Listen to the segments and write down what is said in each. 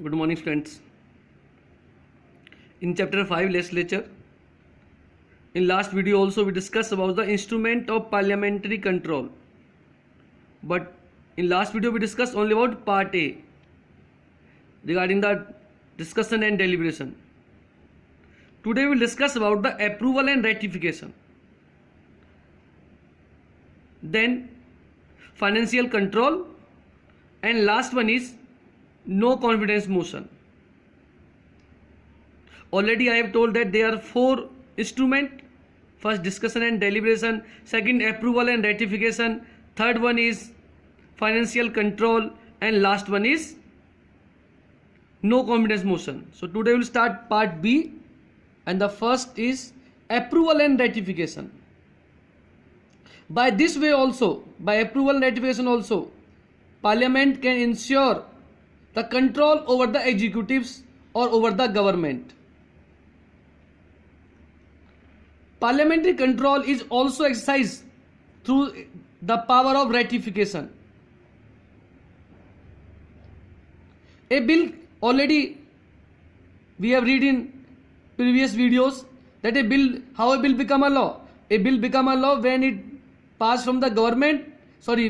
Good morning, students. In chapter 5 legislature, in last video also we discussed about the instrument of parliamentary control, but in last video we discussed only about part A regarding the discussion and deliberation. Today we will discuss about the approval and ratification, then financial control, and last one is no confidence motion. Already I have told that there are 4 instruments. First, discussion and deliberation. Second, approval and ratification. Third one is financial control, and last one is no confidence motion. So today we will start part B, and the first is approval and ratification. By this way also, by approval and ratification also, Parliament can ensure the control over the executives or over the government. Parliamentary control is also exercised through the power of ratification. A bill, already we have read in previous videos that a bill, how a bill become a law. A bill become a law when it passed from the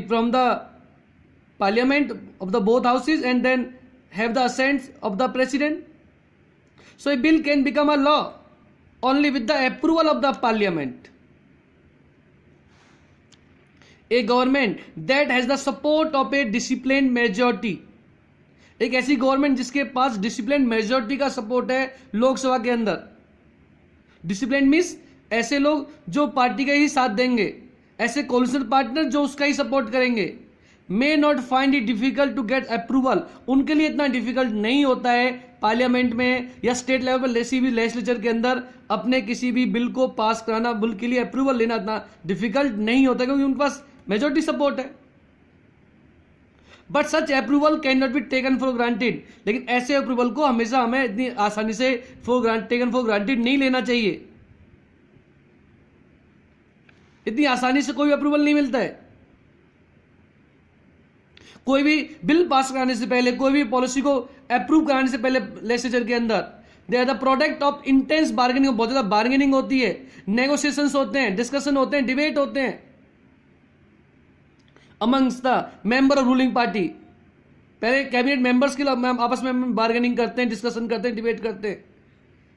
from the Parliament of the both houses and then have the assent of the President. So a bill can become a law only with the approval of the Parliament. A government that has the support of a disciplined majority, एक ऐसी government जिसके पास discipline majority का support है लोकसभा के अंदर. Discipline means ऐसे लोग जो पार्टी का ही साथ देंगे, ऐसे कोलिशन पार्टनर जो उसका ही सपोर्ट करेंगे. May not find it difficult to get approval, उनके लिए इतना डिफिकल्ट नहीं होता है पार्लियामेंट में या स्टेट लेवल पर किसी भी लेजिस्लेचर के अंदर अपने किसी भी बिल को पास कराना, बिल के लिए अप्रूवल लेना इतना डिफिकल्ट नहीं होता क्योंकि उनके पास मेजॉरिटी सपोर्ट है. But such approval can not be taken for granted, लेकिन ऐसे अप्रूवल को हमेशा हमें इतनी आसानी से टेकन फॉर ग्रांटेड नहीं लेना चाहिए. इतनी आसानी से कोई अप्रूवल नहीं मिलता है. कोई भी बिल पास कराने से पहले, कोई भी पॉलिसी को अप्रूव कराने से पहले लेजिस्लेचर के अंदर they are the product of intense bargaining. बहुत ज्यादा बार्गेनिंग होती है, नेगोशिएशंस होते हैं, डिस्कशन होते हैं, डिबेट होते हैं amongst the member of ruling party. पहले कैबिनेट मेंबर्स के आपस में बार्गेनिंग करते हैं, डिस्कशन करते हैं, डिबेट करते हैं.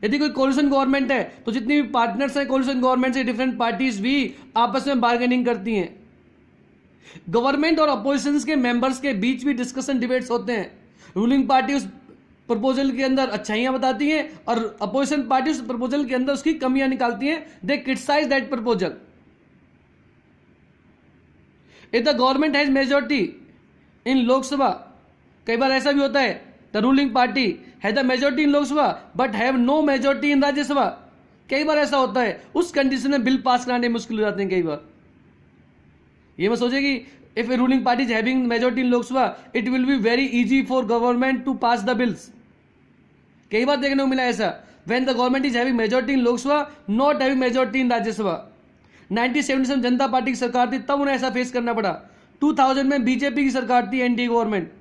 यदि कोई कोलिशन गवर्नमेंट है तो जितनी भी पार्टनर्स हैं कोलिशन गवर्नमेंट से, डिफरेंट पार्टीज भी आपस में बार्गेनिंग करती हैं. गवर्नमेंट और अपोजिशन के मेंबर्स के बीच भी डिस्कशन डिबेट्स होते हैं. रूलिंग पार्टी उस प्रपोजल के अंदर अच्छाइयां बताती हैं और अपोजिशन पार्टी उस प्रपोजल के अंदर उसकी कमियां निकालती हैं. They criticise that proposal. If the government has majority in Lok Sabha, कई बार ऐसा भी होता है the ruling party has the majority in Lok Sabha but have no majority in Rajya Sabha. कई बार ऐसा होता है, उस कंडीशन में बिल पास कराने मुश्किल हो जाते हैं. कई बार ये मत सोचे कि if a ruling party is having majority in Lok Sabha it will be very easy for government to pass the bills. कई बार देखने को मिला ऐसा, when the government is having majority in Lok Sabha not having majority in Rajya Sabha. 1977 Janata party की सरकार थी, तब उन्हें ऐसा फेस करना पड़ा. 2000 में बीजेपी की सरकार थी, एनडीए गवर्नमेंट,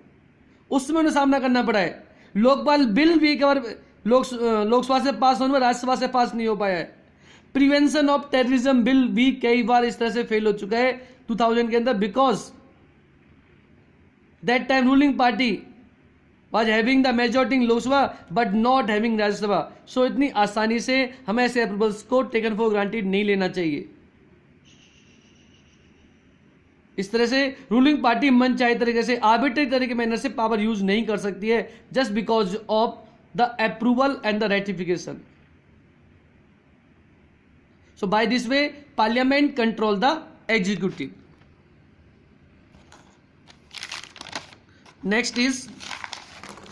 उसमें उन्हें सामना करना पड़ा है. लोकपाल बिल भी एक बार लोकसभा से पास होने में राज्यसभा से पास नहीं हो पाया है. प्रिवेंशन ऑफ टेररिज्म बिल भी कई बार इस तरह से फेल हो चुका है 2000 के अंदर, because that time ruling party was having the majority in Lok Sabha but not having Rajya Sabha. So इतनी आसानी से हमें ऐसे अप्रूवल्स को टेकन फॉर ग्रांटेड नहीं लेना चाहिए. इस तरह से रूलिंग पार्टी मन चाहे तरीके से, आर्बिट्रेरी तरीके मैनर से पावर यूज नहीं कर सकती है just because of the approval and the ratification. So by this way, Parliament control the executive. Next is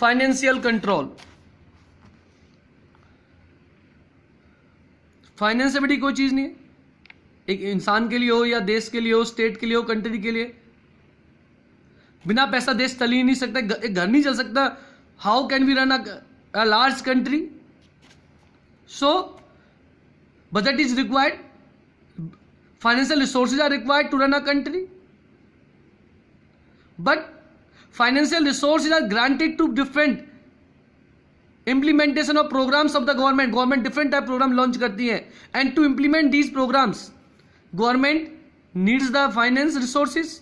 financial control. Finance से बड़ी कोई चीज नहीं है, एक इंसान के लिए हो या देश के लिए हो, स्टेट के लिए हो, कंट्री के लिए. बिना पैसा देश चल ही नहीं सकता, एक घर नहीं चल सकता. How can we run a large country? So budget is required, financial resources are required to run a country. but financial resources are granted to different implementation of programs of the government different type program launch करती है, and to implement these programs government needs the finance resources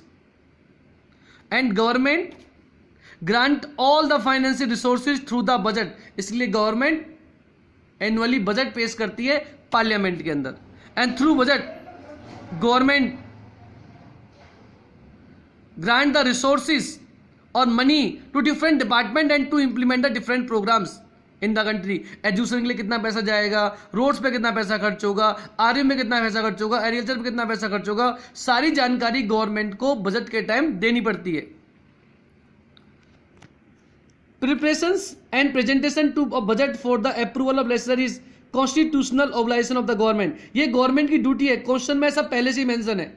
and government grant all the financial resources through the budget. इसलिए government annually budget पेश करती है parliament के अंदर, and through budget government grant the resources or money to different department and to implement the different programs in the country. Education के लिए कितना पैसा जाएगा, रोड्स पे कितना पैसा खर्च होगा, आर्मी में कितना पैसा खर्च होगा, एग्रीकल्चर पे कितना पैसा खर्च होगा, सारी जानकारी गवर्नमेंट को बजट के टाइम देनी पड़ती है. Preparations and presentation to a budget for the approval of legislation is constitutional obligation of the government. ये गवर्नमेंट की ड्यूटी है. क्वेश्चन में ऐसा पहले से ही मेंशन है,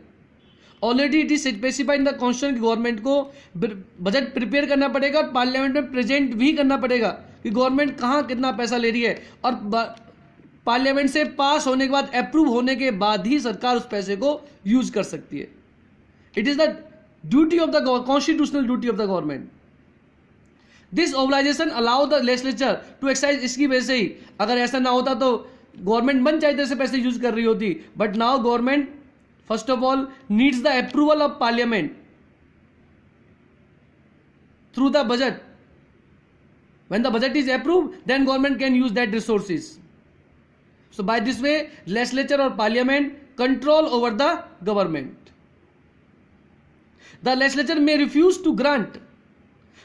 already it is specified in the constitution की गवर्नमेंट को बजट प्रिपेयर करना पड़ेगा और पार्लियामेंट में प्रेजेंट भी करना पड़ेगा कि गवर्नमेंट कहाँ कितना पैसा ले रही है, और पार्लियामेंट से पास होने के बाद अप्रूव होने के बाद ही सरकार उस पैसे को यूज कर सकती है. It is the duty of the constitutional duty of the government. This obligation allow the legislature to exercise. इसकी वजह से ही, अगर ऐसा ना होता तो गवर्नमेंट मन चाहते से पैसे यूज कर रही होती, but now government first of all needs the approval of parliament through the budget. When the budget is approved, then government can use that resources. So by this way legislature or parliament control over the government. The legislature may refuse to grant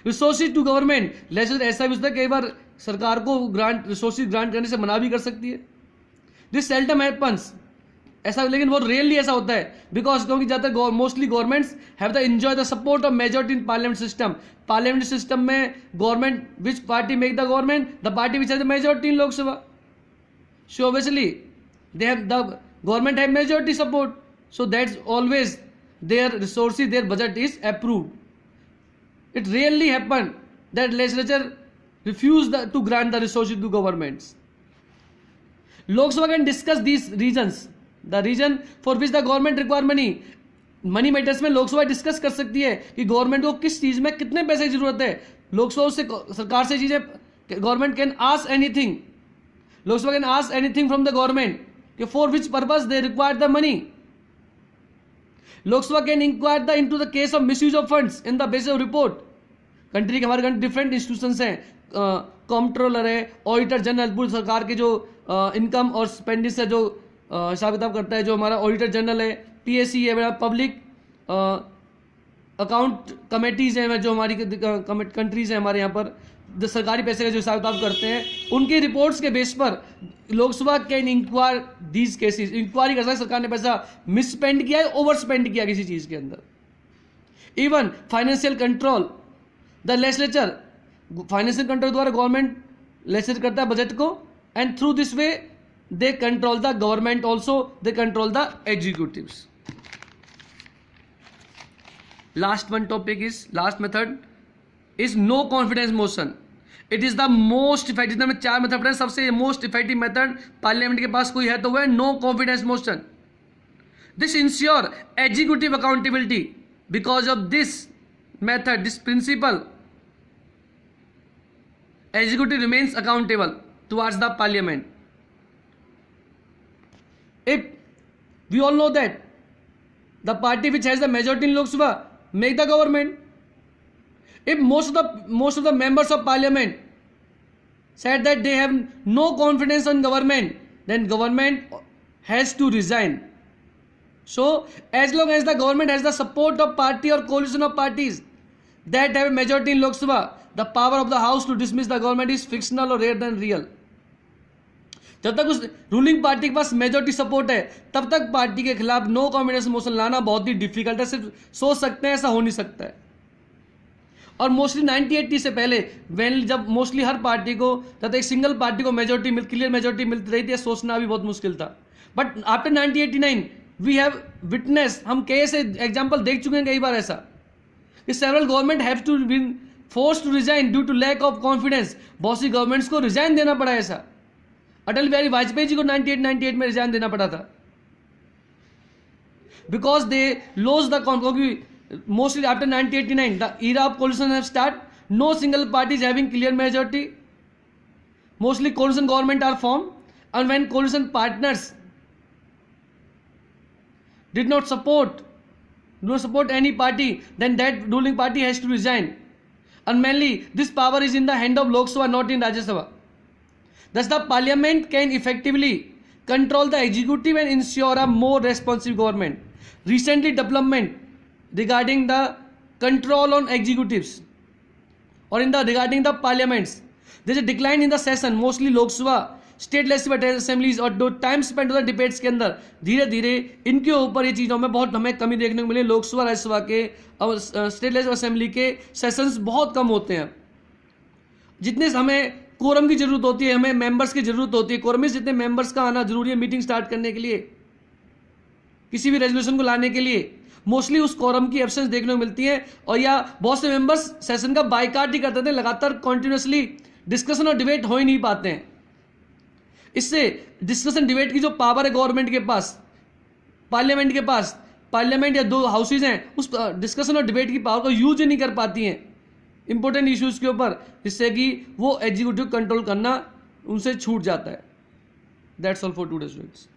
resources to government. legislature ऐसा भी होता है कई बार सरकार को grant resources grant करने से मना भी कर सकती है. This seldom happens. ऐसा, लेकिन वो रियली ऐसा होता है, बिकॉज क्योंकि ज़्यादातर mostly governments have the enjoy the support of majority in parliament system. Parliament system में government which party make the government, the party which has the majority in Lok Sabha. So obviously they have the government have majority support, so that's always there resources, their budget is approved. It really happen that legislature refuse to grant the resources to governments. Lok Sabha can discuss these reasons. The reason for which the government require money matters में Lok Sabha discuss कर सकती है कि government को किस चीज में कितने पैसे की जरूरत है. लोकसभा से सरकार से चीजें government can ask anything. Lok Sabha can ask anything from the government कि for which purpose they require the money. Lok Sabha can inquire the into the case of misuse of funds in the basis of report. Country के हमारे different institutions हैं, controller है, auditor general, पूरी सरकार के जो income और स्पेंडिचर जो हिसाब किताब करता है, जो हमारा ऑडिटर जनरल है, पीएससी है, पब्लिक अकाउंट कमेटीज़ हैं जो हमारी कंट्रीज़ हैं हमारे यहाँ पर, जो सरकारी पैसे का जो हिसाब किताब करते हैं, उनकी रिपोर्ट्स के बेस पर Lok Sabha can inquire these cases. Inquiry कर सकते हैं सरकार ने पैसा मिस स्पेंड किया है, ओवर स्पेंड किया किसी चीज़ के अंदर. Even financial control, the legislature, financial control द्वारा गवर्नमेंट लेजिस्लेट करता है बजट को, and through this way they control the government also, they control the executives. Last one topic is, last method is no confidence motion. It is the most effective. इसमें 4 method है, सबसे most effective method parliament के पास कोई है तो वह है no confidence motion. This insure executive accountability. Because of this method, this principle, executive remains accountable towards the parliament. If we all know that the party which has the majority in Lok Sabha make the government, if most of the members of parliament said that they have no confidence on government, then government has to resign. So as long as the government has the support of party or coalition of parties that have a majority in Lok Sabha, the power of the house to dismiss the government is fictional or rather than real. जब तक उस ruling party के पास majority support है तब तक party के खिलाफ no confidence motion लाना बहुत ही डिफिकल्ट है. सिर्फ सोच सकते हैं, ऐसा हो नहीं सकता है. और मोस्टली 1980 से पहले जब मोस्टली हर पार्टी को, जब एक सिंगल पार्टी को मेजॉरिटी क्लियर मेजॉरिटी मिलती रही थी, सोचना भी बहुत मुश्किल था. But after 1989 we have witness, हम कई से एग्जाम्पल देख चुके हैं कई बार ऐसा कि several government have to been force to resign due to lack of confidence. बहुत सी गवर्नमेंट्स को रिजाइन देना पड़ा. ऐसा अटल बिहारी वाजपेयी जी को 98 में रिजाइन देना पड़ा था, बिकॉज दे लॉस द क्योंकि mostly after 1989 the era of coalition have started, no single party is having clear majority. Mostly coalition government are formed, and when coalition partners did not support any party, then that ruling party has to resign. And mainly this power is in the hand of Lok Sabha, not in Rajya Sabha. Thus the parliament can effectively control the executive and ensure a more responsive government. Recently development regarding the control on executives or regarding the parliaments, there is a decline in the session, mostly Lok Sabha, state legislative assemblies और जो time spend होता है debates के अंदर, धीरे धीरे इनके ऊपर ये चीज़ों में बहुत हमें कमी देखने को मिली। लोकसभा राज्यसभा के और स्टेट लेजिस्लेटिव असेंबली के सेशंस बहुत कम होते हैं। जितने हमें कोरम की जरूरत होती है, हमें मेंबर्स की जरूरत होती है, कोरम में जितने मेंबर्स का आना जरूरी है मीटिंग स्टार्ट करने के लिए, किसी भी रेजोल्यूशन को लाने के लिए, मोस्टली उस कोरम की एब्सेंस देखने को मिलती है। और या बहुत से मेंबर्स सेशन का बाइकाट ही करते थे, लगातार कॉन्टिन्यूसली डिस्कशन और डिबेट हो ही नहीं पाते हैं। इससे डिस्कशन डिबेट की जो पावर है गवर्नमेंट के पास, पार्लियामेंट के पास, पार्लियामेंट या दो हाउसेज हैं, उस डिस्कशन और डिबेट की पावर को यूज नहीं कर पाती हैं इंपॉर्टेंट इश्यूज के ऊपर, जिससे कि वो एग्जीक्यूटिव कंट्रोल करना उनसे छूट जाता है। That's all for today students.